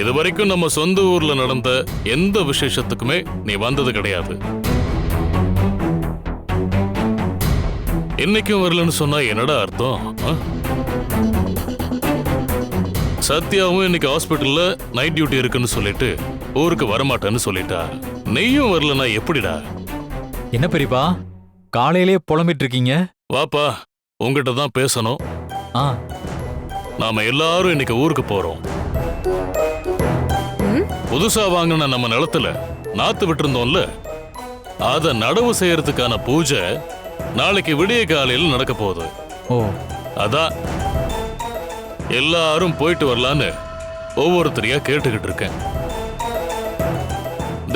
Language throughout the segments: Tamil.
இது வரைக்கும் நம்ம சொந்த ஊர்ல நடந்த எந்த விசேஷத்துக்குமே நீ வந்தது கிடையாது. இன்னைக்கும் வரலன்னு சொன்னா என்னடா அர்த்தம்? சத்யாவும் இன்னைக்கு ஹாஸ்பிட்டல்ல நைட் டியூட்டி இருக்குன்னு சொல்லிட்டு ஊருக்கு வரமாட்டேன்னு சொல்லிட்டா. நீயும் வரலனா எப்படிடா? என்ன பெரியப்பா காலையிலே புலம்பிட்டு இருக்கீங்க? வாப்பா, உங்ககிட்ட தான் பேசணும். ஆ, நாம எல்லாரும் இன்னைக்கு ஊருக்கு போறோம். புதுசா வாங்கின நம்ம நிலத்துல நாத்து விட்டுருந்தோம்ல, அத நடவு செய்யறதுக்கான பூஜை நாளைக்கு விடிய காலையில் நடக்க போகுது. ஓ, அதான் எல்லாரும் போயிட்டு வரலான்னு ஒவ்வொருத்தரையா கேட்டுக்கிட்டு இருக்கேன்.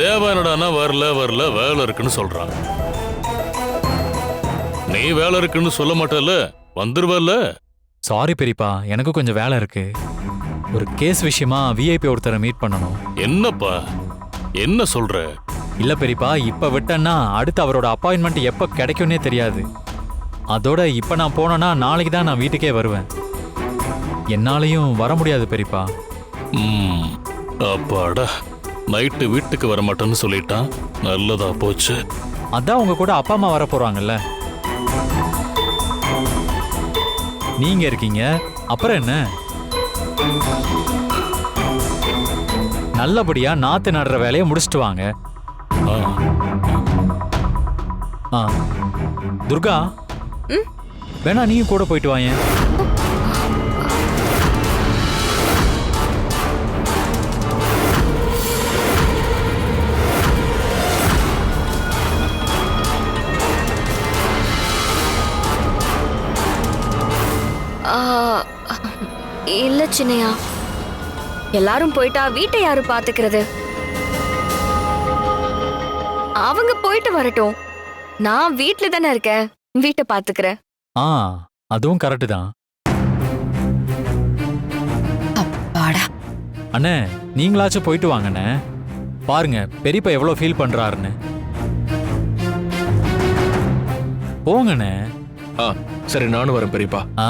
தேவா என்னடானா வரல வரல வேலை இருக்குன்னு சொல்றான். நீ வேலை இருக்குன்னு சொல்ல மாட்டல, வந்துருவல்ல? சாரி பெரியப்பா, எனக்கு கொஞ்சம் வேலை இருக்கு. ஒரு கேஸ் விஷயமா விஐபி ஒருத்தரை மீட் பண்ணணும். என்னப்பா என்ன சொல்ற? இல்ல பெரியப்பா, இப்ப விட்டேன்னா அடுத்து அவரோட அப்பாயின்மெண்ட் எப்ப கிடைக்கும்னே தெரியாது. அதோட இப்ப நான் போனேன்னா நாளைக்கு தான் நான் வீட்டுக்கே வருவேன். என்னாலையும் வர முடியாது பெரியப்பா. அப்பாடா, நைட்டு வீட்டுக்கு வர மாட்டேன்னு சொல்லிட்டான். நல்லதா போச்சு. அதான் உங்க கூட அப்பா அம்மா வர போறாங்கல்ல, நீங்க இருக்கீங்க, அப்புறம் என்ன? நல்லபடியா நாத்து நடுற வேலையை முடிச்சிட்டு வாங்க. ஆ, ஆ, துர்கா வேணா நீயும் கூட போயிட்டு வாங்க. இல்ல சின்னையா, எல்லாரும் போயிட்டா வீட்டை யாரு பாத்துக்கிறது? அவங்க போயிட்டு வரட்டும், நான் வீட்ல தானே இருக்கேன், வீட்டை பாத்துக்கிறேன். ஆ, அதுவும் கரெக்டு தான். அப்பாடா. அண்ணே, நீங்களாச்சும் போயிட்டு வாங்கண்ணே. பாருங்க பெரியப்பா எவ்வளவு ஃபீல் பண்றாருன்னு. போங்கண்ணே. சரி, நானும் வரேன் பெரியப்பா. ஆ